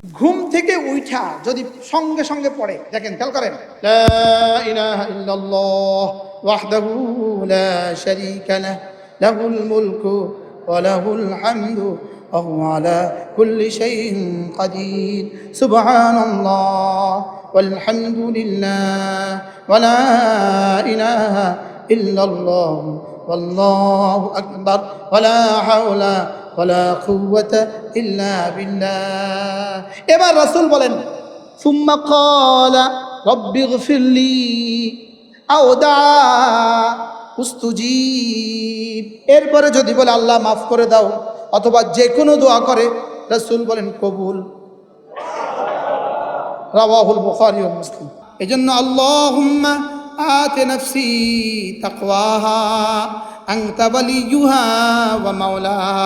ঘুম থেকে উঠা যদি সঙ্গে সঙ্গে পড়ে, দেখেন খেয়াল করেন, লা ইলাহা ইল্লাল্লাহ ওয়াহদাহু লা শারীকা লাহ লাহুল মুলকু ওয়া লাহুল হামদু ওয়া হুয়া আলা কুল্লি শাইইন কাদির সুবহানাল্লাহ ওয়াল হামদুলিল্লাহ ওয়া লা ইলাহা ইল্লাল্লাহ ওয়াল্লাহু আকবার ওয়া লা হাওলা ওয়া লা কুওয়াতা ইল্লা বিল্লাহ। এবার রাসূল বলেন, সুম্মা ক্বালা রব্বিগফিরলি আও দা উস্তুজিব। এরপরে যদি বলে আল্লাহ মাফ করে দাও, অথবা যে কোনো দোয়া করে, রাসূল বলেন কবুল। রাওয়াহুল বুখারী ও মুসলিম। এজন্য আল্লাহুম্মা আতি নাফসি তাকওয়াহা আনতা ওয়ালিয়ুহা ওয়া মাওলাহা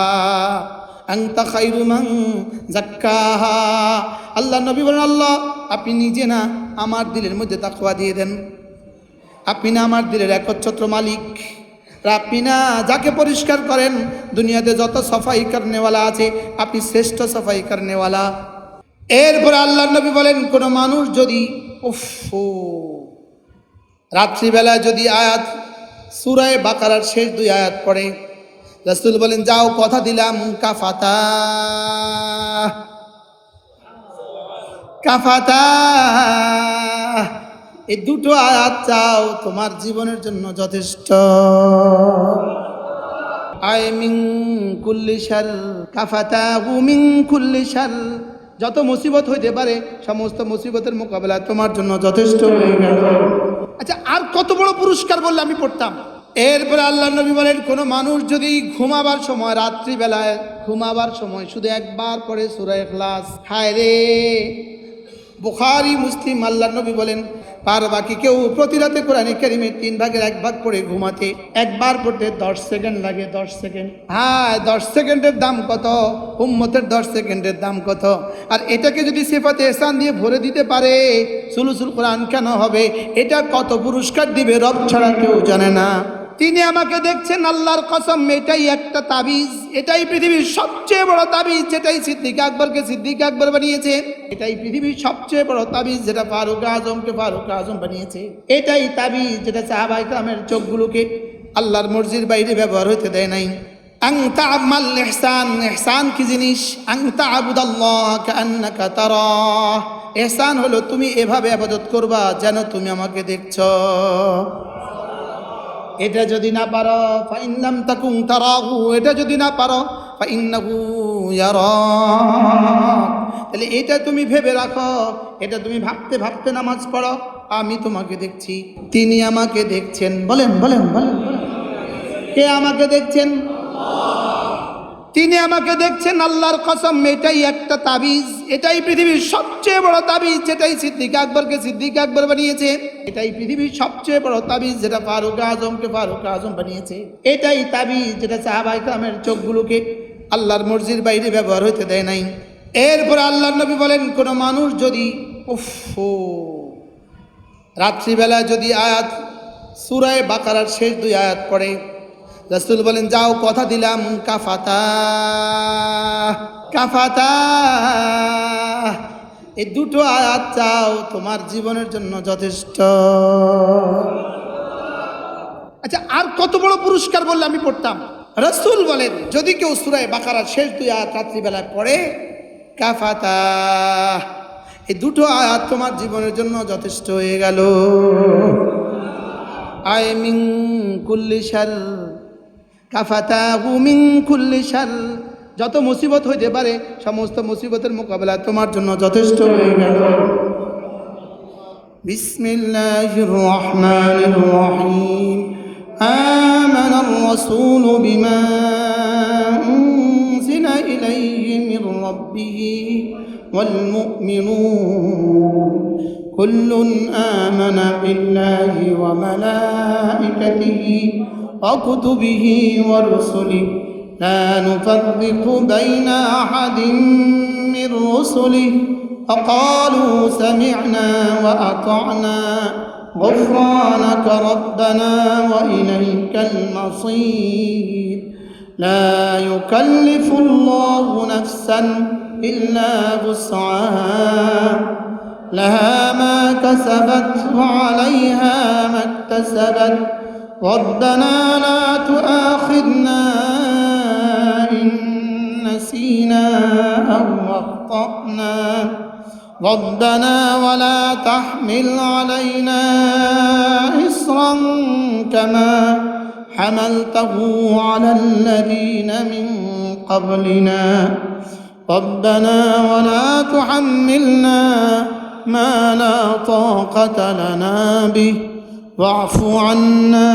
আনতা খায়রু মান যাক্কাহা। আল্লাহ নবী বলেন, আল্লাহ আপনি নিজে না আমার দিলের মধ্যে তাকওয়া দিয়ে দেন। আপনি না আমার দিলের একচ্ছত্র মালিক, আর আপনি না যাকে পরিষ্কার করেন। দুনিয়াতে যত সাফাই করনেওয়ালা আছে, আপনি শ্রেষ্ঠ সাফাই করনেওয়ালা। এরপরে আল্লাহ নবী বলেন, কোনো মানুষ যদি রাত্রিবেলা যদি আয়াত সূরা বাকারার শেষ 2 আয়াত পড়ে, রাসূল বলেন যাও কথা দিলাম কাফাতা কাফাতা, এই 2টো আয়াত চাও তোমার জীবনের জন্য যথেষ্ট। আয় মিন কুল্লি শার কাফাতা মিন কুল্লি শার, যত মুসিবত হইতে পারে সমস্ত মুসিবতের মোকাবেলা তোমার জন্য যথেষ্ট হয়ে গেল। আচ্ছা, আর কত বড় পুরস্কার বললে আমি পড়তাম। এরপরে আল্লাহ নবী বলেন, কোনো মানুষ যদি ঘুমাবার সময়, রাত্রিবেলায় ঘুমাবার সময় শুধু একবার পড়ে সূরা ইখলাস, হায় রে, বুখারী মুসলিম, আল্লাহ নবী বলেন পার বাকি কেউ প্রতি রাতে কোরআনে কারীমের 3 ভাগের 1 ভাগ পড়ে ঘুমাতে, একবার পড়তে 10 সেকেন্ড লাগে। 10 সেকেন্ড, হ্যাঁ 10 সেকেন্ডের দাম কত, উম্মতের 10 সেকেন্ডের দাম কত। আর এটাকে যদি সিফাতে ইহসান দিয়ে ভরে দিতে পারে, সুলুসুল কোরআন কেন হবে? এটা কত পুরস্কার দিবে রব ছাড়া কেউ জানে না। তিনি আমাকে দেখছেন, আল্লাহর কসম, এটাই একটা তাবিজ, এটাই পৃথিবীর সবচেয়ে বড় তাবিজ, যেটাই সিদ্দিক আকবরকে সিদ্দিক আকবর বানিয়েছে। এটাই পৃথিবীর সবচেয়ে বড় তাবিজ, যেটা ফারুক আজমকে ফারুক আজম বানিয়েছে। এটাই তাবিজ যেটা সাহাবায়ে কেরামের চোখগুলোকে আল্লাহর মর্জির বাইরে ব্যবহার হতে দেয় নাই। আনতা আমাল ইহসান, ইহসান কি জিনিস? আনতা আবুদাল্লাহ কাআন্নাকা তারাহ। ইহসান হলো তুমি এভাবে ইবাদত করবা যেন তুমি আমাকে দেখছো। এটা যদি না পারো, ফাইন্নাম তাকুন তারাহু, এটা যদি না পারো ফাইন্নাহু ইয়ারাক, তাহলে এটা তুমি ভেবে রাখো, এটা তুমি ভাবতে ভাবতে নামাজ পড়ো, আমি তোমাকে দেখছি, তিনি আমাকে দেখছেন। বলেন বলেন বলেন বলেন, কে আমাকে দেখছেন? তিনি আমাকে দেখছেন, আল্লাহর কসম, এটাই একটা তাবিজ, এটাই পৃথিবীর সবচেয়ে বড় তাবিজ, যেটাই সিদ্দিক আকবরকে সিদ্দিক আকবর বানিয়েছে। এটাই পৃথিবীর সবচেয়ে বড় তাবিজ, যেটা ফারুক আজমকে ফারুক আজম বানিয়েছে। এটাই তাবিজ যেটা সাহাবায়ে কেরামের চোখগুলোকে আল্লাহর মর্জির বাইরে ব্যবহার হতে দেয় নাই। এরপর আল্লাহর নবী বলেন, কোনো মানুষ যদি রাত্রিবেলা যদি আয়াত সূরা বাকারার শেষ 2 আয়াত পড়ে, রাসূল বলেন যাও কথা দিলাম কাফাতা কাফাতা, এই 2টো আয়াত চাও তোমার জীবনের জন্য যথেষ্ট। আচ্ছা, আর কত বড় পুরস্কার বললে আমি পড়তাম। রাসূল বলেন, যদি কেউ সূরা বাকারার শেষ 2 আয়াত রাত্রিবেলায় পড়ে, কাফাতা, এই 2টো আয়াত তোমার জীবনের জন্য যথেষ্ট হয়ে গেল। আয় মিন কুল্লি শার কাফাতাহু মিন কুল্লি শার, যত মুসিবত হইতে পারে সমস্ত মুসিবতের মোকাবেলা তোমার জন্য যথেষ্ট হয়ে গেল। বিসমিল্লাহির রহমানির রহিম। আমানার রাসূলু বিমা উনজিলা ইলাইহি মির রাব্বিহি ওয়াল মুমিনুন কুল্লুন আমানা বিল্লাহি ওয়া মালাইকাতিহি وكتبه ورسله لا نفرق بين أحد من رسله وقالوا سمعنا وأطعنا غفرانك ربنا وإليك المصير لا يكلف الله نفسا إلا وسعها لها ما كسبت وعليها ما اكتسبت ربنا لا تؤاخذنا إن نسينا أو أخطأنا ربنا ولا تحمل علينا إصرا كما حملته على الذين من قبلنا ربنا ولا تحملنا ما لا طاقة لنا به واعف عنا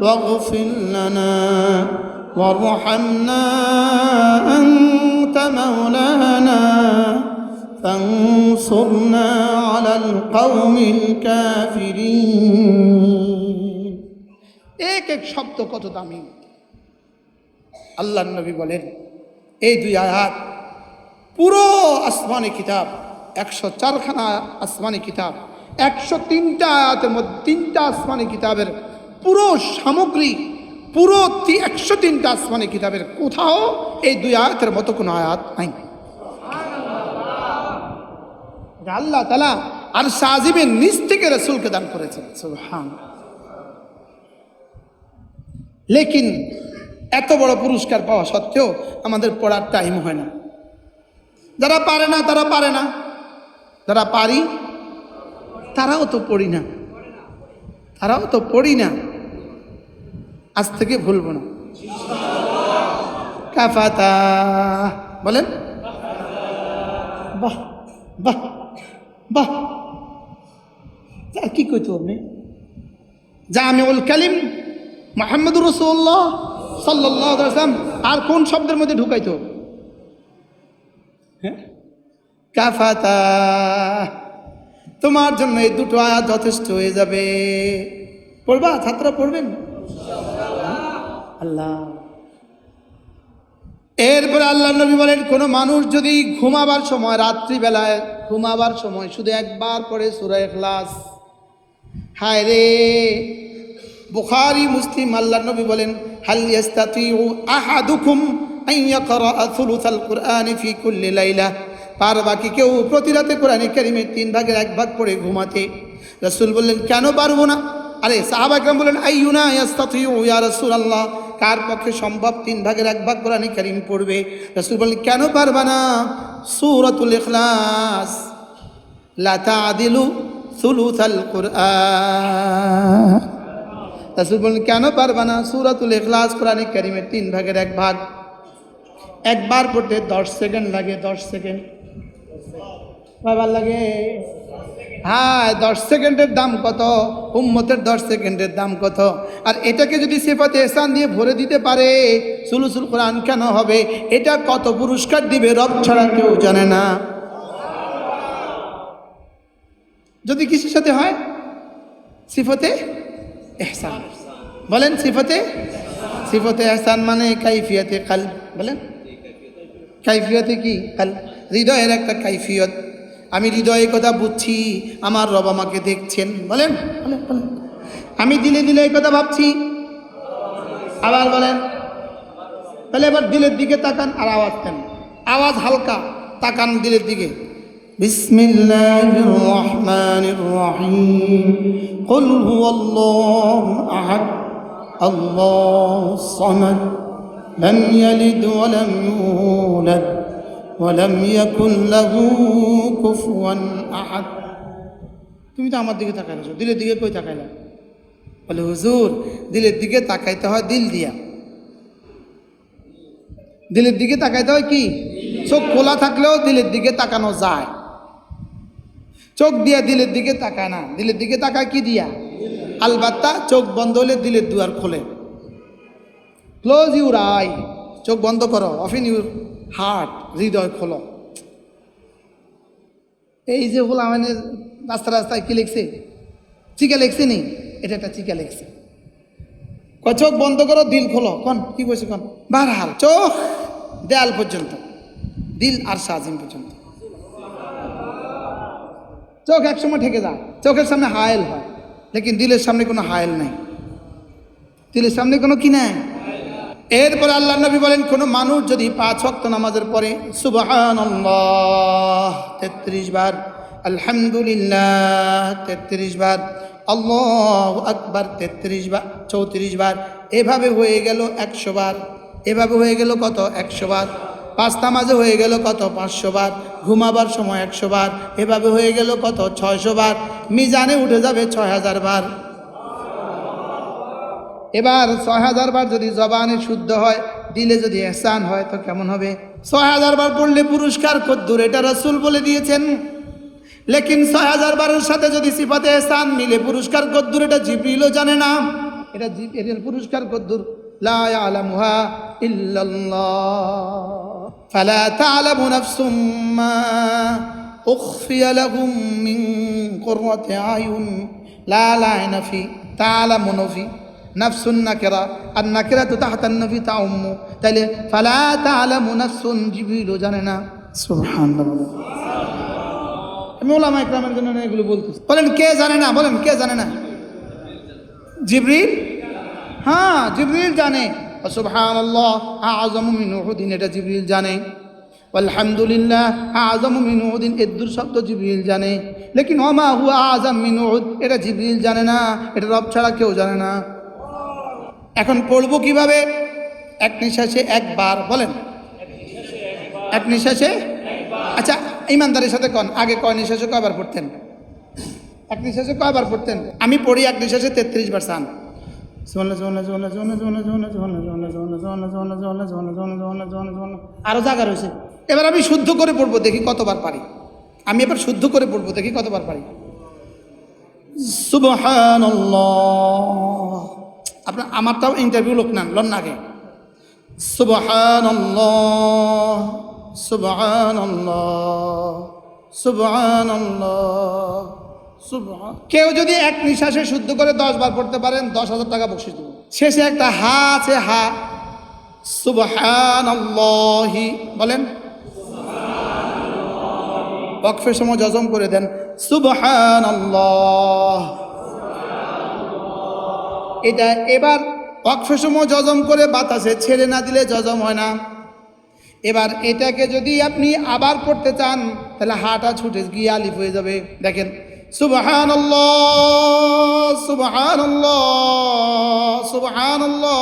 واغفر لنا وارحمنا أنت مولانا فانصرنا على القوم الكافرين এক এক শব্দ কত দামি। আল্লাহর নবী বলেন এই দুই আয়াত পুরো আসমানি কিতাব 104খানা আসমানি কিতাব 103টা আয়াতের মধ্যে 3টা আসমানি কিতাবের পুরো সামগ্রী পুরো 103টা আসমানি কিতাবের কোথাও এই দুই আয়াতের মতো কোনো আয়াত নাই। আল্লাহ তাআলা আর সাজিবের নিচ থেকে রাসূলকে দান করেছেন সুবহানাল্লাহ। লেকিন এত বড় পুরস্কার পাওয়া সত্ত্বেও আমাদের পড়ার টাইম হয় না। যারা পারে না তারা পারে না, যারা পারি তারাও তো পড়ি না, তারাও তো পড়ি না। আজ থেকে ভুলবো না। কাফাতা বলেন, বাহ বাহ বাহ। আর কি কইতো আপনি? জামিউল কালিম মুহাম্মদুর রাসূলুল্লাহ সাল্লাল্লাহু আলাইহি ওয়াসাল্লাম আর কোন শব্দের মধ্যে ঢুকাইতো? হ্যাঁ, কাফাতা। তোমার জন্য এই দুটো আয়াত যথেষ্ট হয়ে যাবে। পড়বা? ছাত্র পড়বেন আল্লাহ। এরপরে আল্লাহ নবী বলেন, কোন মানুষ যদি ঘুমাবার সময়, রাত্রিবেলায় ঘুমাবার সময় শুধু একবার পড়ে সূরা ইখলাস, হায় রে। বুখারী মুসলিম আল্লাহ নবী বলেন, হাল ইয়াস্তাতিউ আহাদুকুম আন ইয়াকরা সুলুসাল কুরআনি ফি কুল্লি লাইলা। পারবা কি কেউ প্রতি রাতে কোরআনে কারীমের 3 ভাগের 1 ভাগ পড়ে ঘুমাতে? রাসূল বললেন, কেন পারবো না? আরে সাহাবা کرام বলেন, আইয়ুনা ইয়াস্তাতিউ ইয়া রাসূলুল্লাহ, কার পক্ষে সম্ভব 3 ভাগের 1 ভাগ কোরআনে কারীম পড়বে? রাসূল বললেন, কেন পারবা না? সূরাতুল ইখলাস লা তা'দিলু সুলুসাল কুরআন। রাসূল বললেন, কেন পারবা না? সূরাতুল ইখলাস কোরআনে কারীমের 3 ভাগের 1 ভাগ। একবার পড়তে 10 সেকেন্ড লাগে। 10 সেকেন্ড কয়বার লাগে? হ্যাঁ, 10 সেকেন্ডের দাম কত? উম্মতের 10 সেকেন্ডের দাম কত? আর এটাকে যদি সিফাতে ইহসান দিয়ে ভরে দিতে পারে, সুলুসুল কোরআন কেন হবে? এটা কত পুরস্কার দিবে রব ছাড়া কেউ জানে না। যদি কিসের সাথে হয়? সিফাতে ইহসান। বলেন সিফাতে। সিফাতে ইহসান মানে কাইফিয়াতে কলব। বলেন কাইফিয়াতে কি? কলব, হৃদয়ের একটা কাইফিয়ত। আমি হৃদয়ে কথা বুঝছি, আমার রব আমাকে দেখছেন। বলেন বলেন বলেন। আমি দিলে দিলে এই কথা ভাবছি। আবার বলেন। তাহলে এবার দিলের দিকে তাকান আর আওয়াজ দেন। আওয়াজ হালকা, তাকান দিলের দিকে। বিসমিল্লাহির রহমানির রহিম। কুল হুয়াল্লাহু আহাদ আল্লাহুস সামাদ লাম ইয়ালিদ ওয়া লাম ইউলাদ ওয়ালাম ইয়াকুন লাহু কুফুয়ান আহাদ। তুমি তো আমার দিকে তাকাইছো, দিলের দিকে কই তাকাইলা? বলে হুজুর, দিলের দিকে তাকাইতে হয় দিল দিয়া। দিলের দিকে তাকাইতে হয় কি? চোখ খোলা থাকলেও দিলের দিকে তাকানো যায়। চোখ দিয়া দিলের দিকে তাকায় না। দিলের দিকে তাকায় কি দিয়া? আলবাত্তা চোখ বন্ধ হলে দিলের দুয়ার খোলে। ক্লোজ ইউর আই, চোখ বন্ধ করো। ওপেন ইউর হার্ট, হৃদয় খোলো। এই যে হলো আমাদের রাস্তা রাস্তায় কি লিখছে? চিকা লিখছে নি? এটা একটা চিকা লিখছে। চোখ বন্ধ করো, দিল খোলো। কন কি বলছে? কন বারহাল চোখ দেয়াল পর্যন্ত, দিল আর সাজিম পর্যন্ত। চোখ একসময় ঠেকে যায়, চোখের সামনে হায়েল হয়, লেকিন দিলের সামনে কোনো হায়েল নাই। দিলের সামনে কোনো কি নাই? এরপরে আল্লাহ নবী বলেন, কোনো মানুষ যদি 5 ওয়াক্ত নামাজের পরে সুবহানাল্লাহ 33 বার, আলহামদুলিল্লাহ 33 বার, আল্লাহু আকবার 33 বার 34 বার, এভাবে হয়ে গেল 100 বার। এভাবে হয়ে গেল কত? 100 বার। 5 নামাজে হয়ে গেল কত? 500 বার। ঘুমাবার সময় 100 বার। এভাবে হয়ে গেল কত? 600 বার। মিজানে উঠে যাবে 6000 বার। এবার 6000 বার যদি জবানে শুদ্ধ হয়, দিলে যদি এহসান হয়, তো কেমন হবে? 6000 বার পড়লে পুরস্কার কদ্দুর, এটা রাসূল বলে দিয়েছেন। লেকিন 6000 বারের সাথে যদি সিফাতে এহসান মিলে, পুরস্কার কদ্দুর এটা জিবরিলও জানে না। এর পুরস্কার কদ্দুর লা ইয়ালামুহা ইল্লাল্লাহ। ফালা তা'লামু নাফসুম মা উখফিয়া লাহুম মিন কুররাতি আয়ুন লা লা'না ফি তা'লামু নফি নাফসুন নাকিরা, আর নাকিরাতু তাহতা নফি তাউম্মু। তাইলে ফালা তা'লামু নাফসুন, জিবরিলও জানে না। সুবহানাল্লাহ। আমি ওলামা ইকরামের জন্য এগুলো বলতেছি। বলেন কে জানে না? বলেন কে জানে না? জিবরিল। হ্যাঁ, জিবরিল জানে। সুবহানাল্লাহ আ'যামু মিন উহুদিন, এটা জিবরিল জানে। আলহামদুলিল্লাহ আ'যামু মিন উহুদিন, এর শব্দ জিবরিল জানে। লেকিন ওমা হুয়া আ'যাম মিন উহুদ, এটা জিবরিল জানে না। এটা রব ছাড়া কেউ জানে না। এখন পড়বো কিভাবে? এক নিঃশ্বাসে একবার। বলেন এক নিঃশ্বাসে। আচ্ছা, ইমানদারের সাথে কন, আগে কয় নিঃশ্বাসে কয়বার পড়তেন? এক নিঃশ্বাসে কয়বার পড়তেন? আমি পড়ি এক নিঃশ্বাসে 33 বার। সান আরো জায়গা রয়েছে। এবার আমি শুদ্ধ করে পড়বো, দেখি কতবার পারি। আমি এবার শুদ্ধ করে পড়বো, দেখি কতবার পারি। সুবহানাল্লাহ। আপনার আমারটাও ইন্টারভিউ লোক না, লন আগে। সুবহানাল্লাহ সুবহানাল্লাহ সুবহানাল্লাহ সুবহান। কেউ যদি এক নিঃশ্বাসে শুদ্ধ করে 10 বার পড়তে পারেন, 10,000 টাকা বকশিশ দেব। শেষে একটা হা আছে, হা। সুবহানাল্লাহি বলেন। ওয়াকফের সময় জজম করে দেন, সুবহানাল্লাহ। এটা এবার ওয়াকফের সময় জজম করে বাতাসে ছেড়ে না দিলে জজম হয় না। এবার এটাকে যদি আপনি আবার পড়তে চান, তাহলে হাটা ছুটে গিয়ে আলিফ হয়ে যাবে। দেখেন, সুবহানাল্লাহ সুবহানাল্লাহ সুবহানাল্লাহ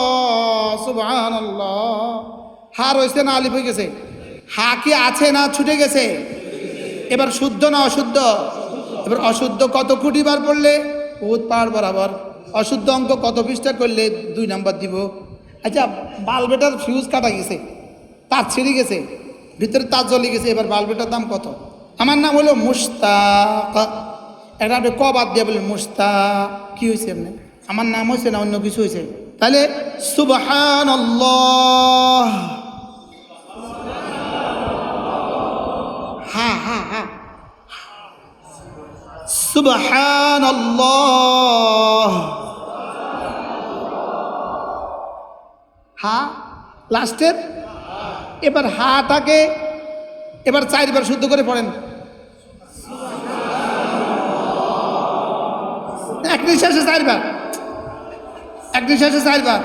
সুবহানাল্লাহ। হা রয়েছে না আলিফ হয়ে গেছে? হা কি আছে না ছুটে গেছে? এবার শুদ্ধ না অশুদ্ধ? এবার অশুদ্ধ কত কোটি বার পড়লে? বহুত পার বরাবর। অশুদ্ধ অঙ্ক কত পৃষ্ঠা করলে 2 নাম্বার দিব? আচ্ছা, বাল্বেটার ফিউজ কাটা গেছে, তার ছিঁড়ে গেছে, ভিতরে তার জ্বলে গেছে, এবার বাল্বেটার দাম কত? আমার নাম হলো মুশতাক। এটা আপনি ক বাদ দিয়ে বললেন মুশতাক। কি হয়েছে? এমনি আমার নাম হয়েছে না অন্য কিছু হয়েছে? তাহলে সুবহানাল্লাহ। হ্যাঁ হ্যাঁ হ্যাঁ, সুবহানাল্লাহ। হা লাস্টের। এবার হাটাকে এবার 4 বার শুদ্ধ করে পড়েন। এক নিঃশ্বাসে 4 বার, এক নিঃশ্বাসে 4 বার।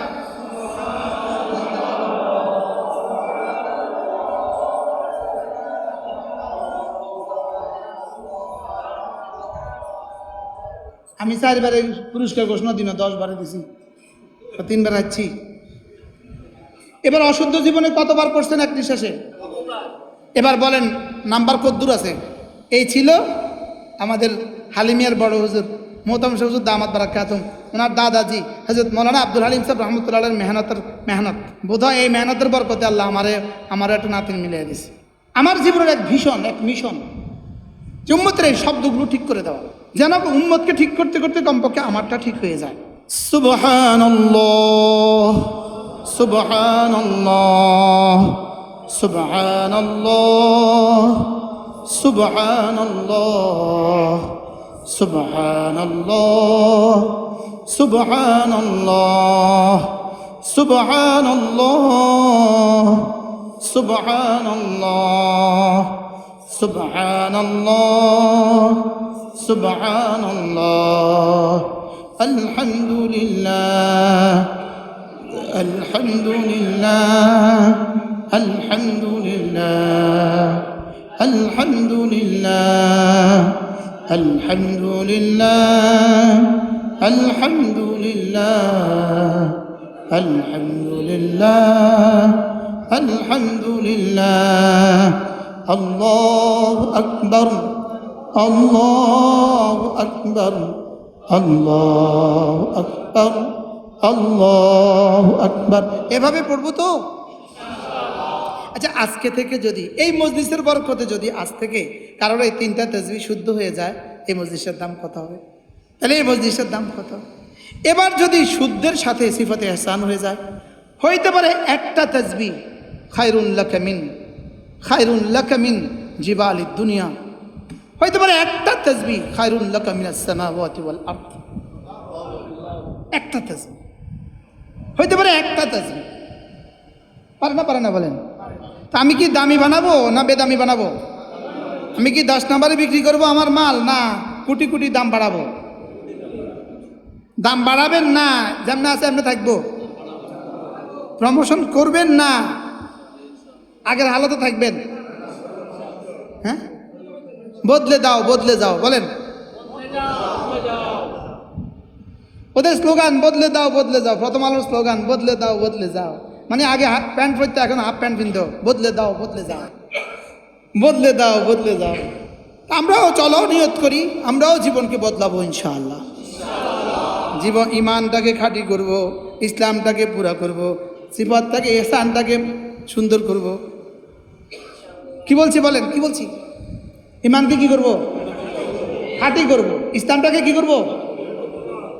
আমি 4 বারের পুরস্কার ঘোষণা দিন, 10 বারে দিছি, 3 বার আসছি। এবার অশুদ্ধ জীবনে কতবার পড়ছেন এক নিঃশ্বাসে? এবার বলেন নাম্বার কদ্দুর আছে? এই ছিল আমাদের হালিমিয়ার বড় হুজুর মোহতাম হুজুর দামাত বারাকাতুম, ওনার দাদাজি হযরত মাওলানা আব্দুল হালিম সাহেব রহমতুল্লাহ আলাইহির মেহনত। বোধহয় এই মেহনতের বরকতে আল্লাহ আমার একটা নাতিন মিলিয়ে দিছে। আমার জীবনের এক ভীষণ এক মিশন যে উম্মতের এই শব্দগুলো ঠিক করে দেওয়া, যেন উম্মতকে ঠিক করতে করতে কমপক্ষে আমারটা ঠিক হয়ে যায়। সুবহানাল্লাহ সুবহানাল্লাহ সুবহানাল্লাহ সুবহানাল্লাহ সুবহানাল্লাহ সুবহানাল্লাহ সুবহানাল্লাহ সুবহানাল্লাহ সুবহানাল্লাহ সুবহানাল্লাহ আলহামদুলিল্লাহ আলহামদুলিল্লাহ আলহামদুলিল্লাহ আলহামদুলিল্লাহ আলহামদুলিল্লাহ আলহামদুলিল্লাহ আলহামদুলিল্লাহ আলহামদুলিল্লাহ আল্লাহু আকবার আল্লাহু আকবার আল্লাহু আকবার আল্লাহু আকবার। এভাবে পড়বো তো? আচ্ছা, আজকে থেকে যদি এই মজলিসের বরকতে যদি আজ থেকে কারোর এই 3টা তাসবিহ শুদ্ধ হয়ে যায়, এই মজলিসের দাম কত হবে? তাহলে এই মজলিসের দাম কত? এবার যদি শুদ্ধের সাথে সিফাতে ইহসান হয়ে যায়, হইতে পারে একটা তাসবিহ খায়রুন লাকা মিন জিবালিদ দুনিয়া, হইতে পারে একটা তাসবিহ খায়রুন লাকা মিনাস সামাওয়াতি ওয়াল আরদ। একটা তাসবিহ হইতে পারে, একটা তাসবিহ। পারে না বলেন? তা আমি কি দামি বানাবো না বেদামি বানাবো? আমি কি 10 নম্বরে বিক্রি করব আমার মাল, না কোটি কোটি দাম বাড়াবো? দাম বাড়াবেন না, যেমন আছে এমনি থাকবো। প্রমোশন করবেন না, আগের হালতে থাকবেন। হ্যাঁ, বদলে যাও বলেন। ওদের স্লোগান বদলে যাও, প্রথম আলোর স্লোগান বদলে যাও। মানে আগে হাফ প্যান্ট পরতে, এখন হাফ প্যান্ট পিনতো। বদলে যাও। আমরাও চলো নিয়ত করি, আমরাও জীবনকে বদলাবো ইনশাআল্লাহ। জীবন ইমানটাকে খাঁটি করব, ইসলামটাকে পুরা করব, সিফাতটাকে ইহসানটাকে সুন্দর করব। কি বলছি বলেন? কি বলছি? ইমানকে কি করব? খাঁটি করব। ইসলামটাকে কি করব?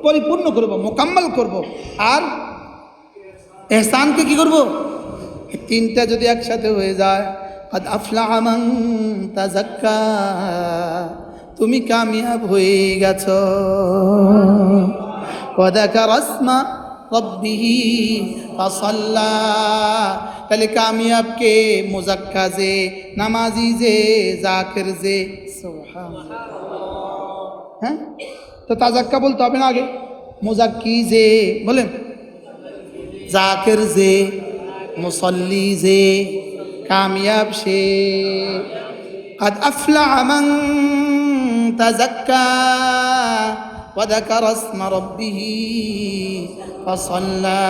পরিপূর্ণ করব, মোকাম্মল করব। আর ইহসানকে কি করব? এই 3টা যদি একসাথে হয়ে যায়, কাদ আফলাহা মান তাযাক্কা, তুমি কামিয়াব হয়ে গেছো। ওয়া যাকারা ইসমা রাব্বিহি ফাসাল্লা, তাহলে কামিয়াব কে? মুযাক্কা যে, নামাজি যে, জাকির যে। সুবহানাল্লাহ। হ্যাঁ, তো তাযাক্কা বলতে হবে না আগে? মুযাক্কি যে বলেন, জাকির যে, মুসল্লি যে, কামিয়াব সে। قد أفلح من تزكى وذكر اسم ربه فصلى,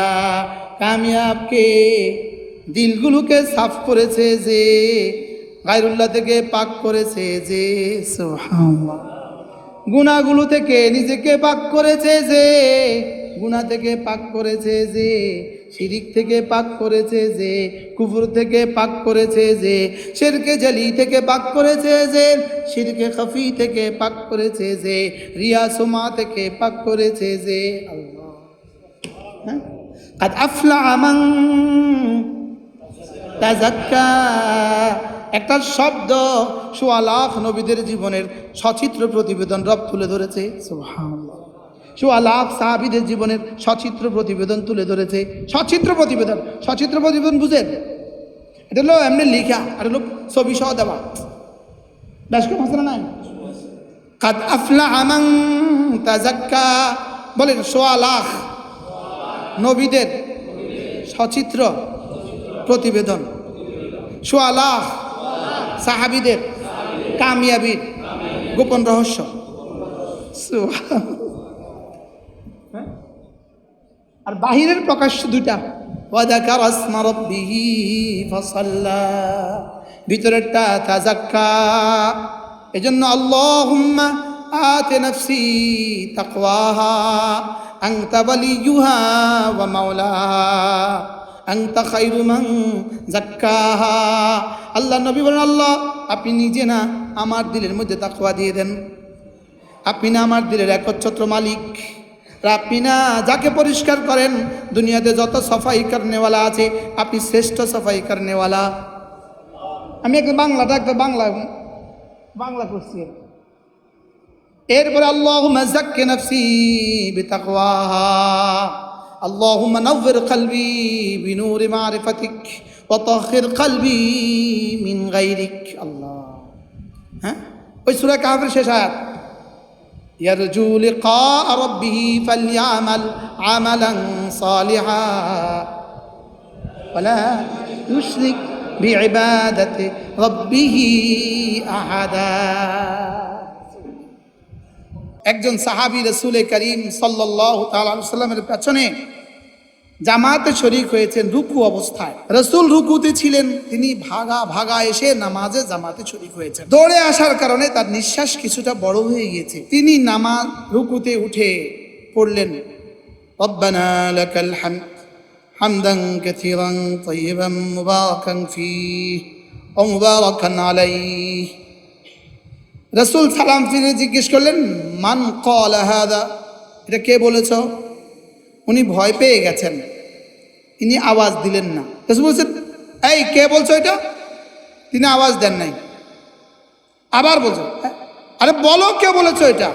কামিয়াব কে? দিলগুলোকে সাফ করেছে যে, গায়রুল্লাহ থেকে পাক করেছে যে। সুবহানাল্লাহ। গুনাহগুলো থেকে নিজেকে পাক করেছে যে, গুনাহ থেকে পাক করেছে যে, শিরিক থেকে পাক করেছে যে, কুফর থেকে পাক করেছে যে, শিরকে জালি থেকে পাক করেছে যে, শিরকে খাফি থেকে পাক করেছে যে, রিয়া সুমা থেকে পাক করেছে যে। আল্লাহ, হ্যাঁ, قد أفلح من তাযাক্কা, একটা শব্দ ১৬ লাখ নবীদের জীবনের সচিত্র প্রতিবেদন রব তুলে ধরেছে। সুবহানাল্লাহ। ১৬ লাখ সাহাবীদের জীবনের সচিত্র প্রতিবেদন তুলে ধরেছে। সচিত্র প্রতিবেদন বুঝেন? এটা হলো এমনি লেখা, আর হলো ছবি সহ দেওয়া। বেশ কম আছে না নাই? কাদ আফলাহা মান তাযাক্কা, বলেন ১৬ লাখ নবীদের সচিত্র প্রতিবেদন, ১৬ লাখ সাহাবীদের কামিয়াবির গোপন রহস্য। আর বাহিরের প্রকাশ্য 2টা, ওয়াযাকারা ইসমা রাব্বিহি ফাসাল্লা, ভিতরেরটা তাযাক্কা। এজন্য আল্লাহুম্মা আতি নাফসি তাকওয়াহা আনতা ওয়ালিয়ুহা ওয়া মাওলাহা আনতা খায়রু মান যাক্কাহা। আল্লাহ নবী বলেন, আল্লাহ আপনি নিজে না আমার দিলের মধ্যে তাকওয়া দিয়ে দেন। আপনি না আমার দিলের একচ্ছত্র মালিক। আপনি না যাকে পরিষ্কার করেন, দুনিয়াতে যত সাফাই করনেওয়ালা আছে, আপনি শ্রেষ্ঠ সাফাই করনেওয়ালা। আমি একটা বাংলা করছি। এরপরে আল্লাহুম্মা যাক্কি নাফসি বিতাকওয়াহা, আল্লাহুম্মা নাওয়ির কলবি বিনূরি মারিফাতিক ওয়া তাহহির কলবি মিন গায়রিক। আল্লাহ, হ্যাঁ, ওই সূরা কাহফের শেষ আয়াত, ইয়ারজু লিকা রাব্বিহি ফালইআমাল আমালান সালিহা ওয়ালা ইউশরিক বিইবাদাতি রাব্বিহি আহাদা। একজন সাহাবী রাসূল করিম সাল্লাল্লাহু তাআলা আলাইহি সাল্লামের পেছনে জামাতে শরীক হয়েছেন রুকু অবস্থায়। রাসূল রুকুতে ছিলেন, তিনি ভাগা ভাগা এসে নামাজে জামাতে শরীক হয়েছেন। দৌড়ে আসার কারণে তার নিঃশ্বাস কিছুটা বড় হয়ে গিয়েছে। তিনি নামাজ রুকুতে উঠে পড়লেন, রব্বানা লাকাল হামদ হামদান কাসীরান তাইয়িবান মুবারাকান ফীহি ওয়া মুবারাকান আলাইহি। রাসূল সালাম ফিরে জিজ্ঞেস করলেন, মান ক্বালা হাযা, এটা কে বলেছ? উনি ভয় পেয়ে গেছেন, তিনি আওয়াজ দিলেন না। রাসূল বলছেন, এই কে বলছো এটা? তিনি আওয়াজ দেন নাই। আবার বলছো, আরে বলো কে বলেছো এটা?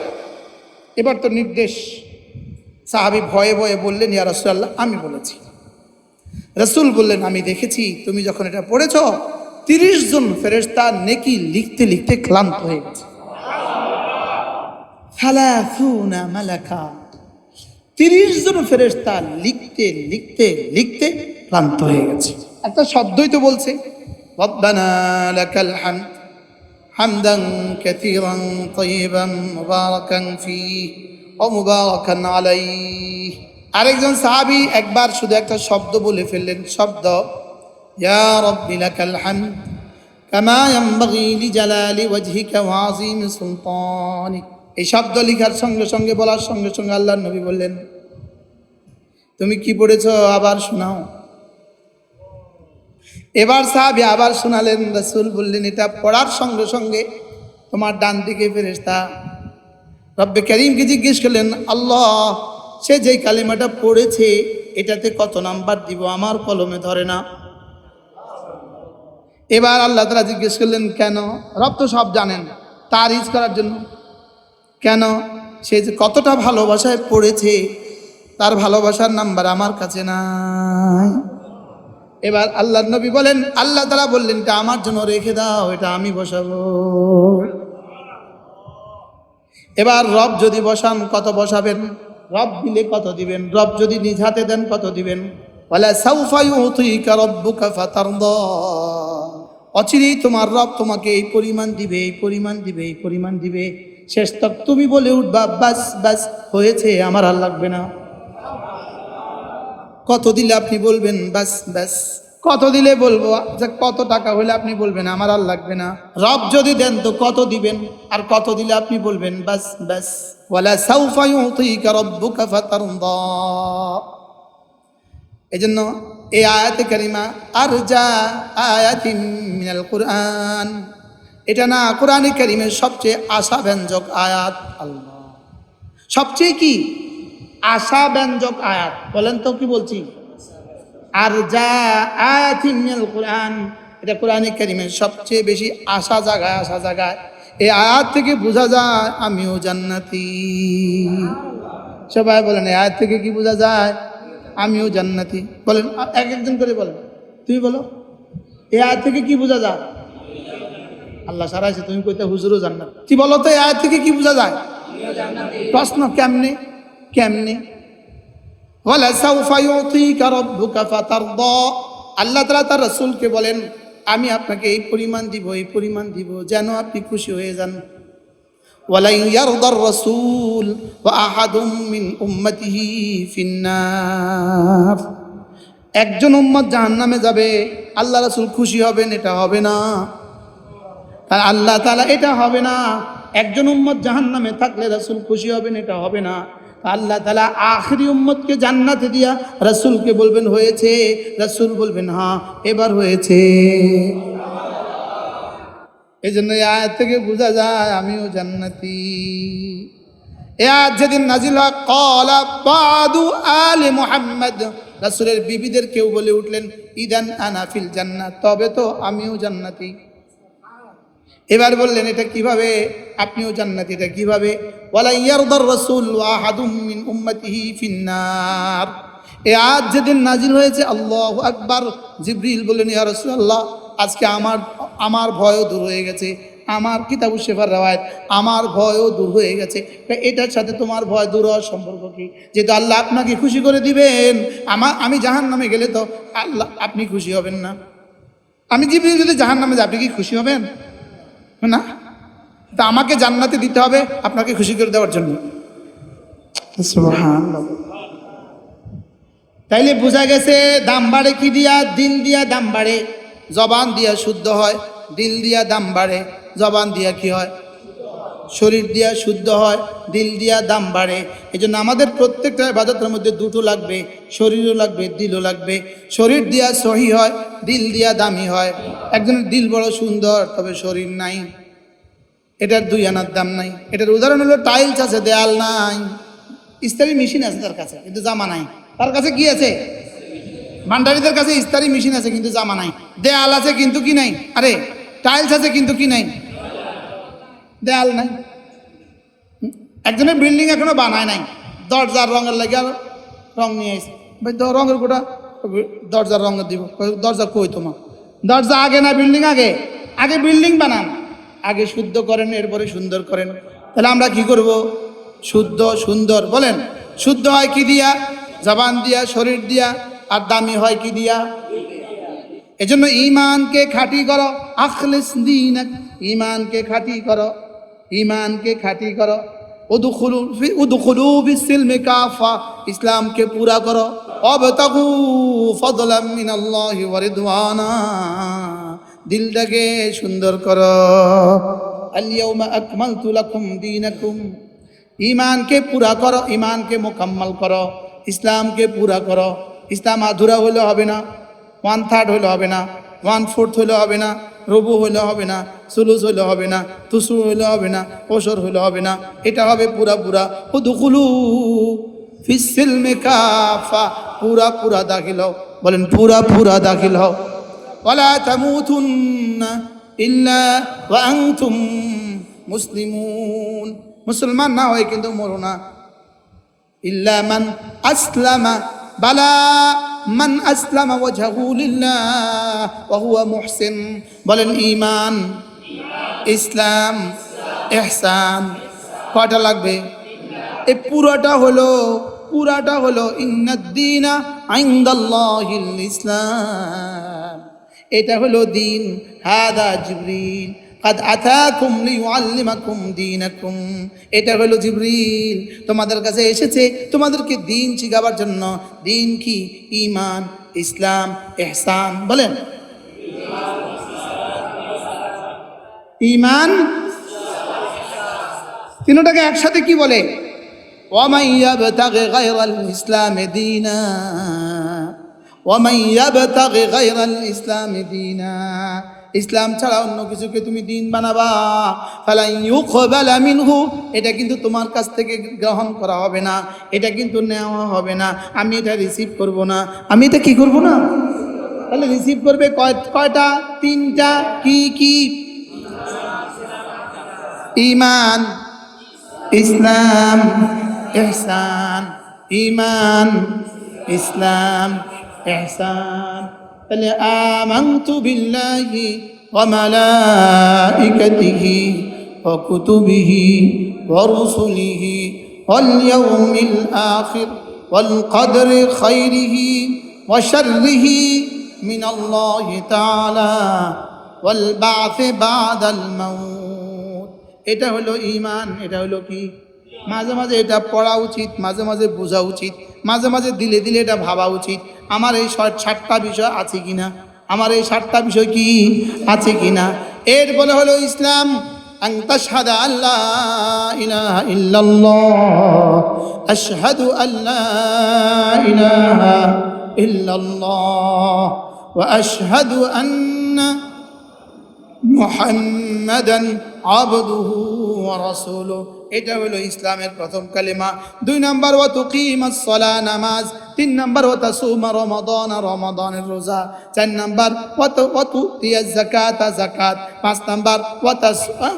এবার তো নির্দেশ। সাহাবী ভয়ে ভয়ে বললেন, ইয়া রাসূলুল্লাহ, আমি বলেছি। রাসূল বললেন, আমি দেখেছি তুমি যখন এটা পড়েছ 30 জন ফেরেশতা নেকি লিখতে লিখতে ক্লান্ত হয়ে গেছে। 30 মালাকা, 30 জন ফেরেশতা লিখতে লিখতে লিখতে ক্লান্ত হয়ে গেছে। একটা শব্দই তো বলছে, রব্বানা লাকাল হামদ হামদান কাসীরান তাইয়িবান মুবারাকান ফীহি ওয়া মুবারাকান আলাইহি। আরেকজন সাহাবী একবার শুধু একটা শব্দ বলে ফেললেন, শব্দ, ইয়া রাব্বি লাকাল হামদ কামা ইয়ানবাগি লিজালালি ওয়াজহিকা ওয়া আযীমি সুলতানিক। এই শব্দ লেখার সঙ্গে সঙ্গে বলার সঙ্গে সঙ্গে আল্লাহর নবী বললেন, তুমি কি পড়েছ আবার শোনাও। এবার সাহাবী আবার শোনালেন। রাসূল বললেন, এটা পড়ার সঙ্গে সঙ্গে তোমার ডান দিকে ফেরেশতা রব্বে করিমকে জিজ্ঞেস করলেন, আল্লাহ, সে যেই কালিমাটা পড়েছে এটাতে কত নাম্বার দিব? আমার কলমে ধরে না। এবার আল্লাহ তাআলা জিজ্ঞেস করলেন, কেন? রব তো সব জানেন, তারিজ করার জন্য। কেন? সে যে কতটা ভালোবাসায় পড়েছে তার ভালোবাসার নাম্বার আমার কাছে নাই। এবার আল্লাহর নবী বলেন, আল্লাহ তাআলা বললেন, এটা আমার জন্য রেখে দাও, এটা আমি বসাবো। এবার রব যদি বসান কত বসাবেন? রব দিলে কত দিবেন? রব যদি নিজ হাতে দেন কত দিবেন? ওয়ালা সাউফা ইউতিকা রাব্বুকা ফাতারদা। অচিরেই তোমার রব তোমাকে এই পরিমাণ দিবে, এই পরিমাণ দিবে, এই পরিমাণ দিবে। শেষ তক তুমি বলে উঠবা, বাস বাস হয়েছে, আমার আর লাগবে না। কত দিলে আপনি বলবেন বাস বাস? কত দিলে বলবো? আচ্ছা, কত টাকা হলে আপনি বলবেন আমার আর লাগবে না? রব যদি দেন তো কত দিবেন? আর কত দিলে আপনি বলবেন বাস বাস? ওয়ালা সাউফা ইউতিকা রাব্বুকা ফাতারদা। এজন্য এই আয়াতে কারিমা আরজা আয়াতিন মিনাল কুরআন, এটা না কোরআনে কারিমের সবচেয়ে আশাব্যঞ্জক আয়াত। আল্লাহ, সবচেয়ে কি আশাব্যঞ্জক আয়াত? বলেন তো কি বলছি? আরজা আয়াতিন মিনাল কুরআন, এটা কোরআনে কারিমের সবচেয়ে বেশি আশা জাগায়, আশা জাগায়। এই আয়াত থেকে বোঝা যায় আমিও জান্নাতি। সবাই বলেন, এই আয়াত থেকে কি বোঝা যায়? আমিও জান্নাতি। বলেন, এক একজন করে বলেন। তুমি বলো, এই আয়াত থেকে কি বোঝা যায়? আল্লাহ সারাইছে, তুমি কইতে হুজুরও জান্নাত। কি বলো তো, এই আয়াত থেকে কি বোঝা যায়? প্রশ্ন, কেমনে কেমনে? ওয়ালা সাউফা ইউতিকা রাব্বুকা ফাতারদা। আল্লাহ তাআলা তার রাসূলকে বলেন, আমি আপনাকে এই পরিমাণ দিব, এই পরিমাণ দিব, যেন আপনি খুশি হয়ে যান। ওয়ালা ইয়ারদার রাসূল ওয়া আহাদুম মিন উম্মতিহি ফিন্নার। একজন উম্মত জাহান্নামে যাবে, আল্লাহ রাসূল খুশি হবেন, এটা হবে না। আর আল্লাহ তাআলা এটা হবে না। একজন উম্মত জাহান্নামে থাকলে রাসূল খুশি হবেন, এটা হবে না। আল্লাহ তাআলা আখেরি উম্মতকে জান্নাতে দিয়া রাসূলকে বলবেন হয়েছে, রাসূল বলবেন হ্যাঁ এবার হয়েছে। এই জন্য এই আয়াত থেকে বোঝা যায় আমিও জান্নাতি। এই আয়াত যেদিন নাজিল হয়, ক্বালা বাদু আলে মুহাম্মদ, রাসূলের বিবিদের কেউ বলে উঠলেন, ইদান আনা ফিল জান্নাত, তবে তো আমিও জান্নাতি। এবার বললেন, এটা কিভাবে আপনিও জান্নাতি? এটা কিভাবে? ওয়ালা ইয়ারদার রাসূল ওয়া আহাদুম মিন উম্মতিহি ফিন্নার। এই আয়াত যেদিন নাজিল হয়েছে, আল্লাহু আকবার, জিবরিল বললেন, ইয়া রাসূলুল্লাহ, আজকে আমার ভয়ও দূর হয়ে গেছে, আমার কিতাবুশ শিফার রাওয়ায়াত, আমার ভয়ও দূর হয়ে গেছে। এটার সাথে তোমার ভয় দূর হওয়ার সম্পর্ক কি? যেহেতু আল্লাহ আপনাকে খুশি করে দিবেন, আমি জাহান্নামে গেলে তো আল্লাহ আপনি খুশি হবেন না। আমি জিবরিল যদি জাহান্নামে যাই, আপনি কি খুশি হবেন না? তা আমাকে জান্নাতে দিতে হবে আপনাকে খুশি করে দেওয়ার জন্য। সুবহানাল্লাহ। তাইলে বোঝা গেছে দাম বাড়ে কি দিয়া? দিল দিয়া দাম বাড়ে, জবান দিয়া শুদ্ধ হয়। দিল দিয়া দাম বাড়ে, জবান দিয়া কি হয়? শরীর দিয়া শুদ্ধ হয়, দিল দিয়া দাম বাড়ে। এই জন্য আমাদের প্রত্যেকটা ইবাদতের মধ্যে দুটো লাগবে, শরীরও লাগবে, দিলও লাগবে। শরীর দিয়া সহি হয়, দিল দিয়া দামি হয়। একজনের দিল বড় সুন্দর, তবে শরীর নাই, এটার 2 আনার দাম নাই। এটার উদাহরণ হলো টাইলস আছে, দেয়াল নাই। ইস্তারি মেশিন আছে তার কাছে, কিন্তু জামা নাই। তার কাছে কি আছে? ভান্ডারীদের কাছে ইস্তারি মেশিন আছে, কিন্তু জামা নাই। দেয়াল আছে কিন্তু কি নাই? আরে টাইলস আছে কিন্তু কি নাই? দেয়াল নাই। একজনের বিল্ডিং এখনো বানায় নাই, দরজার রঙের লাগে আর রং নিয়ে আসে। ভাই রঙের গোটা দরজার রঙ দিব। দরজা কই তোমার? দরজা আগে না বিল্ডিং আগে? আগে বিল্ডিং বানান, আগে শুদ্ধ করেন, এরপরে সুন্দর করেন। তাহলে আমরা কি করব? শুদ্ধ সুন্দর বলেন। শুদ্ধ হয় কি দিয়া? জবান দিয়া, শরীর দিয়া। আর দামি হয় কি দিয়া? এজন্য ঈমানকে খাঁটি করো, আখলিস দীনাক, ঈমানকে খাঁটি করো, ঈমানকে খাঁটি করো। উদখুলু ফিস-সিলমি কাফা, ইসলামকে পুরা করো। ওয়াবতাগু ফাদলাম মিনাল্লাহি ওয়া রিদওয়ানা, দিলটাকে সুন্দর করো। আল ইয়াউমা আকমালতু লাকুম দীনাকুম, ঈমানকে পুরা করো, ঈমানকে মুকাম্মাল করো, ইসলামকে পুরা করো। ইসলাম আধুরা হলে হবে না, 1/3 হলে হবে না, 1/4 হলে হবে না, রবু হলে হবে না, সুলুস হলে হবে না, তুসু হলে হবে না, ওসর হলে হবে না। এটা হবে পুরা পুরা। উদখুলু ফিস-সিলমি কাফা, পুরা পুরা দাখিল হও। বলেন পুরা পুরা দাখিল হও। ওয়ালা তামুতুন্না ইল্লা ওয়া আনতুম মুসলিমুন, মুসলমান না হয় কিন্তু মরো না। ইল্লা মান আসলামা, বালা মান আসলামা ওয়াজহু লিল্লাহ ওয়া হুয়া মুহসিন। বলেন ঈমান, ইসলাম, ইহসান। কয়টা লাগবে? এই পুরাটা হলো ইন্নাদ-দীনা ইনদাল্লাহিল ইসলাম। এটা হলো দিন। হাদা জিবরিল কাদ আতাকুম লিয়ুআল্লিমাকুম দীনাকুম, এটা হলো জিবরিল তোমাদের কাছে এসেছে তোমাদেরকে দিন শিখাবার জন্য। দিন কি? ঈমান, ইসলাম, ইহসান। বলেন ঈমান, তিনটাকে একসাথে কি বলে? ওয়ামান ইয়াবতাগি গায়রাল ইসলামি দীনা, ওয়ামান ইয়াবতাগি গায়রাল ইসলামি দীনা, ইসলাম ছাড়া অন্য কিছুকে তুমি দিন বানাবা, ফালা ইউকবালা মিনহু, এটা কিন্তু তোমার কাছ থেকে গ্রহণ করা হবে না, এটা কিন্তু নেওয়া হবে না। আমি এটা রিসিভ করব না। আমি এটা কি করব না? তাহলে রিসিভ করবে কয়টা? 3টা। কি কি? ঈমান, ইসলাম, ইহসান। ঈমান, ইসলাম, ইহসান। তাহলে আমানতু বিল্লাহি ওয়া মালাইকাতিহি ওয়া কুতুবিহি ওয়া রুসুলিহি ওয়াল ইয়াউমিল আখির ওয়াল কদরি খাইরিহি ওয়া শাররিহি মিনাল্লাহি তাআলা ওয়াল বা'থি বা'দাল মাউত। এটা হলো ঈমান। এটা হলো কি? মাঝে মাঝে এটা পড়া উচিত, মাঝে মাঝে বোঝা উচিত, মাঝে মাঝে দিলে দিলে এটা ভাবা উচিত। আমার এই 7টা বিষয় আছে কিনা, আমার এই 7টা বিষয় কি আছে কিনা। এর বলে হলো ইসলাম। আন তাশহাদা আল্লা ইলাহা ইল্লাল্লাহ, আশহাদু আল্লা ইলাহা ইল্লাল্লাহ ওয়া আশহাদু আন্না মুহাম্মাদান আবদুহু ওয়া রাসূলুহু। এটা হলো ইসলামের প্রথম কালিমা। 2 নাম্বার ওয়া তুকিমাস সালাহ, নামাজ। 3 নাম্বার ওয়া তাসুমা রমাদান, রমাদানের রোজা। 4 নাম্বার ওয়া তুতিয়াজ যাকাতা, যাকাত। 5 নাম্বার ওয়া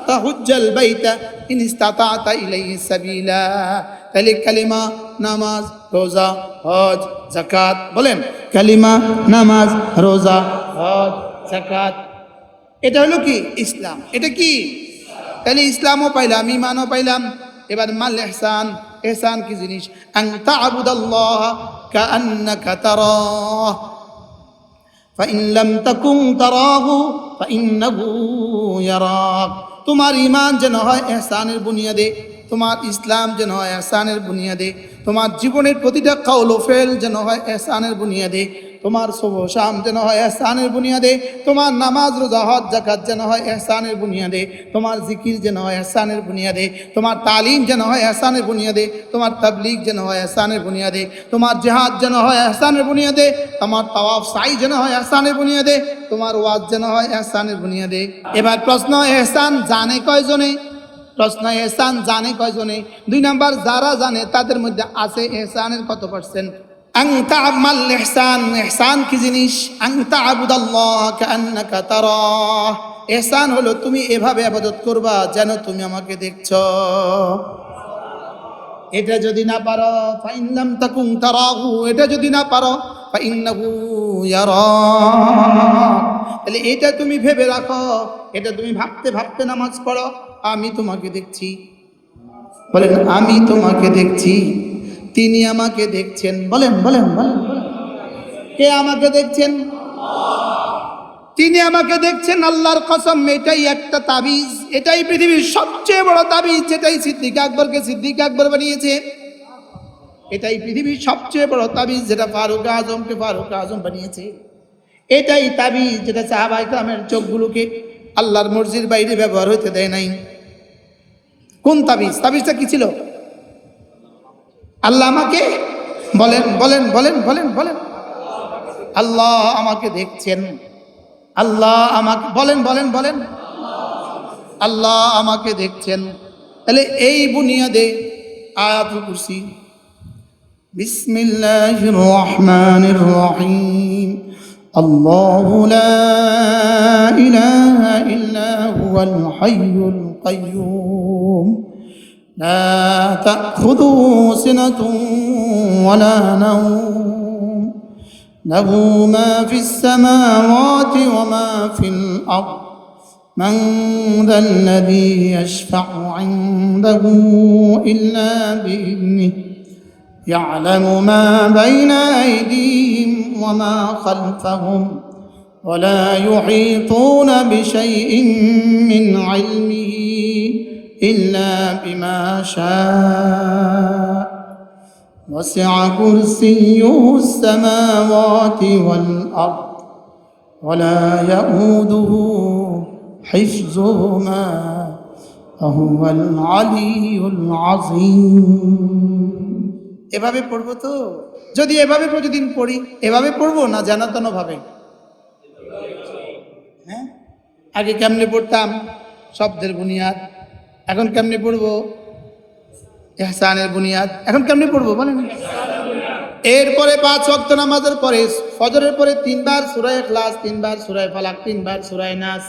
তাহুজ্জাল বাইতা ইন ইসতাতা'তা ইলাইহি সাবিলা। তাহলে কালিমা, নামাজ, রোজা, হজ, যাকাত। বলেন কালিমা, নামাজ, রোজা, হজ, যাকাত। এটা হলো কি ইসলাম। এটা কি? তাহলে ইসলামও পাইলাম, ইমানও পাইলাম। এবার মাল ইহসান, ইহসান কি জিনিস? আন তা'বুদাল্লাহ কাআন্নাকা তারাহ ফাইন লাম তাকুন তারাহু ফাইন্নাহু ইয়ারাক। তোমার ইমান যেন হয় ইহসানের বুনিয়াদে, তোমার ইসলাম যেন হয় ইহসানের বুনিয়াদে, তোমার জীবনের প্রতিটা কাউল ও ফেল যেন হয় ইহসানের বুনিয়াদে, তোমার শুভ শাম যেন হয় ইহসানের বুনিয়াদে, তোমার নামাজ রোজা হজ যাকাত যেন হয় ইহসানের বুনিয়াদে, তোমার জিকির যেন হয় ইহসানের বুনিয়াদে, তোমার তালিম যেন হয় ইহসানের বুনিয়াদে, তোমার তাবলীগ যেন হয় ইহসানের বুনিয়াদে, তোমার জিহাদ যেন হয় ইহসানের বুনিয়াদে, তোমার তাওয়াফ সাই যেন হয় ইহসানের বুনিয়াদে, তোমার ওয়াজ যেন হয় ইহসানের বুনিয়াদে। এবার প্রশ্ন, ইহসান জানে কয়জনে? প্রশ্ন, ইহসান জানে কয়জনে? 2 নাম্বার, যারা জানে তাদের মধ্যে আছে ইহসানের কত পার্সেন্ট? আন তা'মাল ইহসান, ইহসান কি জিনিস? আন তা'বুদাল্লাহ কাআন্নাকা তারাহ। ইহসান হলো তুমি এভাবে ইবাদত করবা যেন তুমি আমাকে দেখছো। এটা যদি না পারো, ফাইন লাম তাকুন তারাহু, এটা যদি না পারো, ফাইন্নাহু ইয়ারাক। তাহলে এটা তুমি ভেবে রাখো, এটা তুমি ভাবতে ভাবতে নামাজ পড়ো, আমি তোমাকে দেখছি। বলেন, আমি তোমাকে দেখছি, তিনি আমাকে দেখছেন। বলেন বলেন বলেন বলেন। কে আমাকে দেখছেন? তিনি আমাকে দেখছেন। আল্লাহর কসম, এটাই একটা তাবিজ, এটাই পৃথিবীর সবচেয়ে বড় তাবিজ, যেটাই সিদ্দিক আকবরকে সিদ্দিক আকবর বানিয়েছে। এটাই পৃথিবীর সবচেয়ে বড় তাবিজ, যেটা ফারুক আজমকে ফারুক আজম বানিয়েছে। এটাই তাবিজ যেটা সাহাবায়ে কেরামের চোখগুলোকে আল্লাহর মর্জির বাইরে ব্যবহার হতে দেয় নাই। কোন তাবিজ? তাবিজটা কি ছিল? আল্লাহ আমাকে, বলেন বলেন বলেন বলেন বলেন, আল্লাহ আমাকে দেখছেন, আল্লাহ আমাকে, বলেন বলেন বলেন, আল্লাহ আমাকে দেখছেন। তাহলে এই বুনিয়াদে আয়াতুল কুরসি, বিসমিল্লাহির রহমানির রহিম, আল্লাহু লা ইলাহা ইল্লা হুয়াল হাইয়ুল কাইয়্যুম লা তাখুযুহু সিনাতুন ওয়ালা নাওম লাহু মা ফিস সামাওয়াতি ওয়া মা ফিল আরদ من ذا الذي يشفع عنده إلا بإذنه يعلم ما بين أيديهم وما خلفهم ولا يحيطون بشيء من علمه إلا بما شاء وسع كرسيه السماوات والأرض ولا يؤوده حفظهما وهو العلي العظيم। এভাবে পড়বো তো? যদি এভাবে প্রতিদিন পড়ি, এভাবে পড়বো না জানাতন ভাবে? হ্যাঁ, আগে কেমনে পড়তাম? শব্দের বুনিয়াদ। এখন কেমনে পড়বো? ইহসানের বুনিয়াদ। এখন কেমনে পড়বো বলেন? এরপরে 5 ওয়াক্ত নামাজের পরে, ফজরের পরে 3 বার সূরা ইখলাস, 3 বার সূরা ফালাক, 3 বার সূরা নাস,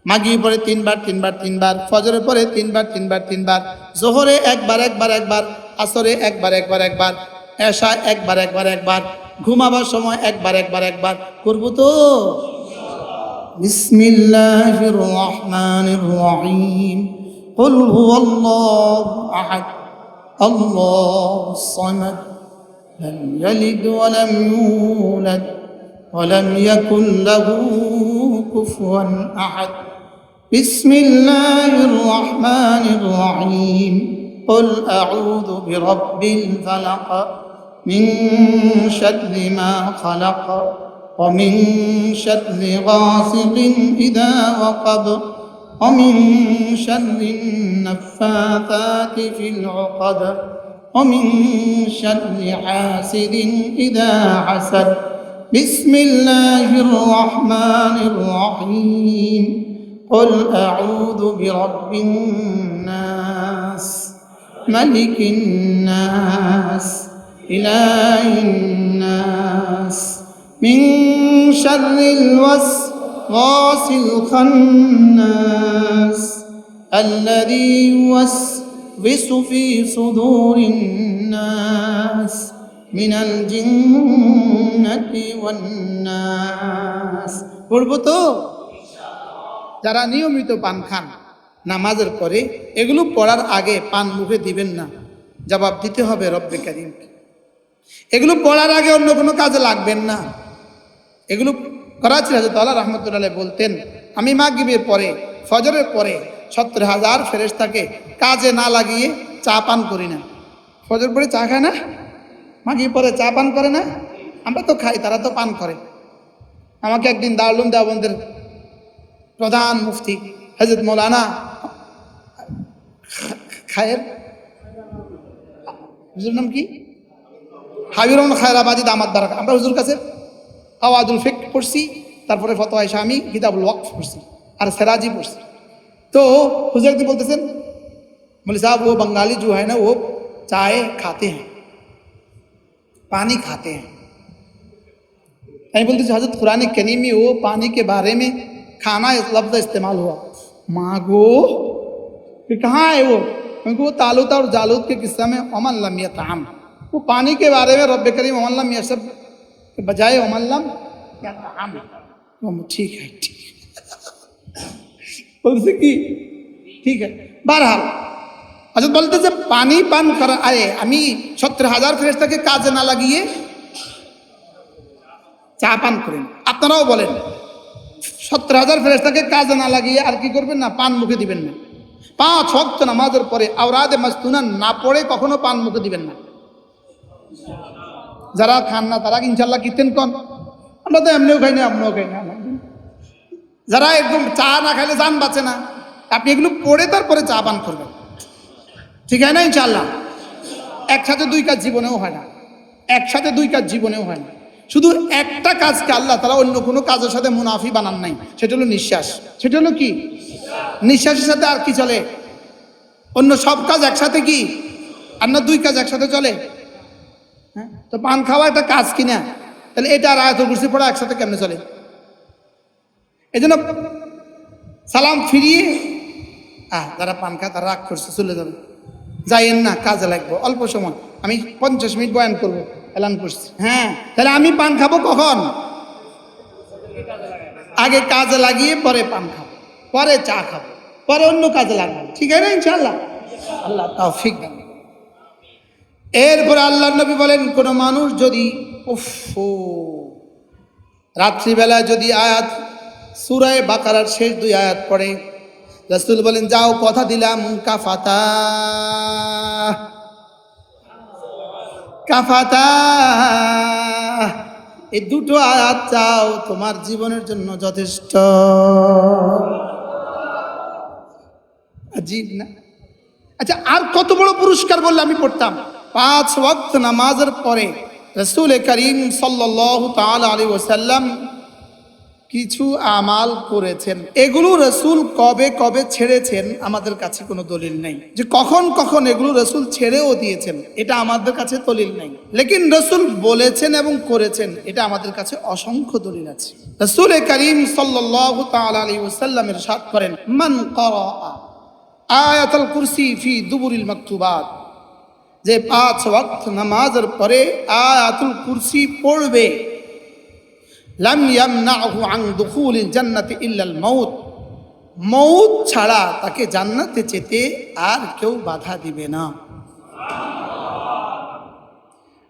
মাগরিবের পরে 3 বার 3 বার 3 বার, ফজরের পরে 3 বার 3 বার 3 বার, যোহরে একবার একবার একবার, আসরে একবার একবার একবার, এশা একবার একবার একবার, ঘুমাবার সময় একবার একবার একবার করবো তো? বিসমিল্লাহির রহমানির রহিম, কুল হুয়াল্লাহু আহাদ, আল্লাহুস সামাদ, لم يلد ولم يولد ولم يكن له كفوا أحد بسم الله الرحمن الرحيم قل أعوذ برب الفلق من شر ما خلق ومن شر غاسق إذا وقب ومن شر النفاثات في العقد ومن شر حاسد إذا حسد بسم الله الرحمن الرحيم قل أعوذ برب الناس ملك الناس إله الناس من شر الوسواس الخناس الذي يوسوس في صدور الناس من الجنة والناس। পড়বো তো? যারা নিয়মিত পান খান নামাজের পরে, এগুলো পড়ার আগে পান মুখে দিবেন না, জবাব দিতে হবে রব্বে কারীমকে। এগুলো পড়ার আগে অন্য কোনো কাজে লাগবেন না। এগুলো করাচি হযরত আলা রাহমাতুল্লাহ বলতেন, আমি মাগরিবের পরে, ফজরের পরে 70,000 ফেরেশতাকে কাজে না লাগিয়ে চা পান করি না। ফজর পরে চা খায় না, মাগরিব পরে চা পান করে না, আমরা তো খাই, তারা তো পান করে। আমাকে একদিন দারুল দেওবন্দের প্রধান মুফতি হযরত মৌলানা খায়ের, হুজুর নাম কি, হাবিবুর রহমান খায়রাবাদী দামাত বারাকা, আমরা হুজুর কাছে আওয়াজুল ফিক পড়ছি, তারপরে ফতোয়া শামি, কিতাবুল ওয়াকফ পড়ছি, আর সেরাজি পড়ছি। तो हुजूर जी बोलते थे, मौलवी साहब वो बंगाली जो है ना वो चाय खाते हैं, पानी खाते हैं। नहीं बोलते हजरत कुरान करीम में वो पानी के बारे में खाना इस लफ्ज़ इस्तेमाल हुआ। मांगो फिर कहाँ है वो, क्योंकि वो तालूत और जालूत के किस्सा में अमन लम यताम, वो पानी के बारे में रब्बे करीम अमन लम यशब के बजाय अमन लम यताम। ठीक है, ठीक বলছে কি, ঠিক আছে। বারহাল হযরত বলতেছে পানি পান করা আরে আমি 70,000 ফেরেশতাকে কাজে না লাগিয়ে চা পান করেন। আপনারাও বলেন 70,000 ফেরেশতাকে কাজে না লাগিয়ে আর কি করবেন না, পান মুখে দিবেন না। 5 ওয়াক্ত নামাজের পরে আওরাদে মাসতুনা না পড়ে কখনো পান মুখে দিবেন না। যারা খান না তারা ইনশাআল্লাহ কিতেন কোন, আমরা তো এমনিও খাই না, আপনিও খাই না। যারা একদম চা না খাইলে জান বাঁচে না, আপনি এগুলো পড়ে তারপরে চা পান করবেন, ঠিক হয় না ইনশাআল্লাহ। একসাথে দুই কাজ জীবনেও হয় না, একসাথে দুই কাজ জীবনেও হয় না। শুধু একটা কাজকে আল্লাহ তাআলা অন্য কোনো কাজের সাথে মুনাফি বানান নাই, সেটা হলো নিঃশ্বাস। সেটা হলো কি, নিঃশ্বাসের সাথে আর কি চলে, অন্য সব কাজ একসাথে কি, আর না দুই কাজ একসাথে চলে। হ্যাঁ, তো পান খাওয়া একটা কাজ কিনা, তাহলে এটা আর আয়াতুল কুরসি পড়া একসাথে কেমনে চলে? এই জন্য সালাম ফিরিয়ে যারা পান খায় তারা রাগ করছে চলে যাবে, যাইয়েন না, কাজে লাগবো অল্প সময়, আমি 50 মিনিট বয়ান করবো এলান করছি। হ্যাঁ, তাহলে আমি পান খাবো কখন? আগে কাজে লাগিয়ে পরে পান খাবো, পরে চা খাবো, পরে অন্য কাজে লাগবো, ঠিক আছে না ইনশাআল্লাহ? আল্লাহ তৌফিক দান। এরপরে আল্লাহর নবী বলেন, কোন মানুষ যদি রাত্রিবেলা যদি আয়াত সূরা বাকারার শেষ 2 আয়াত পড়ে, রাসূল বলেন যাও কথা দিলাম কাফাতা কাফাতা, এই দুটো আয়াত চাও তোমার জীবনের জন্য যথেষ্ট। আজীব না? আচ্ছা, আর কত বড় পুরস্কার বললে আমি পড়তাম। 5 ওয়াক্ত নামাজের পরে রাসূল করিম সাল্লাল্লাহু তাআলা আলাইহি ওয়াসাল্লাম কিছু আমাল করেছেন, এগুলো রসুল কবে কবে ছেড়েছেন আমাদের কাছে কোনো দলিল নেই, যে কখন কখন এগুলো রসুল ছেড়েও দিয়েছেন এটা আমাদের কাছে দলিল নেই। লেকিন রসুল বলেছেন এবং করেছেন এটা আমাদের কাছে অসংখ্য দলিল আছে। রসুল করিম সাল্লাল্লাহু তাআলা আলাইহি ওয়াসাল্লাম ইরশাদ করেন, মান ক্বারা আয়াতুল কুরসি ফি দুবুরিল মাকতুবাত, যে 5 ওয়াক্ত নামাজের পরে আয়াতুল কুরসি পড়বে, লাম ইয়ামনাহু আন দুখুলিল জান্নাতি ইল্লাল মাউত, মৌত ছাড়া তাকে জান্নাতে যেতে আর কেউ বাধা দিবে না।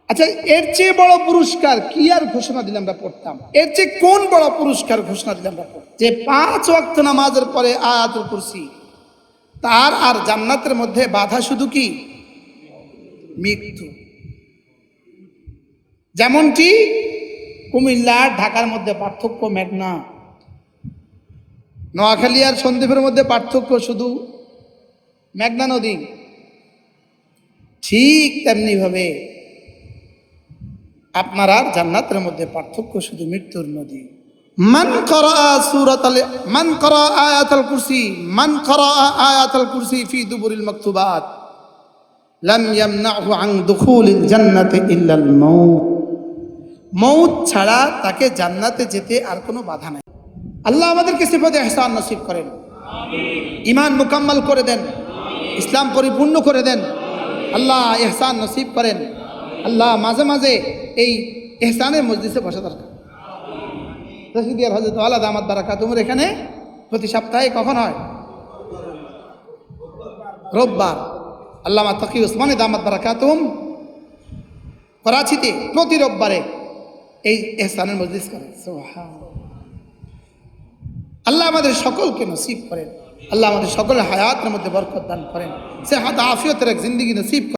আচ্ছা, এর চেয়ে বড় পুরস্কার কি আর ঘোষণা দিলে আমরা পড়তাম? এর চেয়ে কোন বড় পুরস্কার ঘোষণা দিলে আমরা পড়তাম? যে 5 ওয়াক্ত নামাজের পরে আয়াতুল কুরসি, তার আর জান্নাতের মধ্যে বাধা শুধু কি? মৃত্যু। যেমনটি কুমিল্লা ঢাকার মধ্যে পার্থক্য মেঘনা, নোয়াখালী আর সন্দ্বীপের মধ্যে পার্থক্য শুধু মেঘনা নদী, ঠিক তেমনি ভাবে আপনার আর জান্নাতের মধ্যে পার্থক্য শুধু মৃত্যুর নদী। মান করা সূরাতাল মান করা আয়াতুল কুরসি, মান করা আয়াতুল কুরসি ফি দুবুরিল মাকতুবাত লাম ইয়ামনাহু আন দুখুলিল জান্নাতি ইল্লাল মাউত, মৌত ছাড়া তাকে জান্নাতে যেতে আর কোনো বাধা নাই। আল্লাহ আমাদেরকে সিফাতে ইহসান নসিব করেন, ঈমান মুকাম্মাল করে দেন, ইসলাম পরিপূর্ণ করে দেন। আল্লাহ ইহসান নসিব করেন। আল্লাহ মাঝে মাঝে এই ইহসানের মজলিসে বসা দরকার। রশিদিয়ার হযরত আলা দামাত বারাকাতুহুর এখানে প্রতি সপ্তাহে কখন হয়? রোববার। আল্লামা তকি উসমানী দামাত বারাকাতুহুম করাচিতে প্রতি রোববারে এই ইহসানের মজলিস করে। সুবহানাল্লাহ। আল্লাহ আমাদের সকলকে নসিব করেন, আল্লাহ আমাদের সকলের হায়াতের মধ্যে বরকত দান করেন, সেহাত আফিয়তের এক জিন্দেগি নসিব করেন।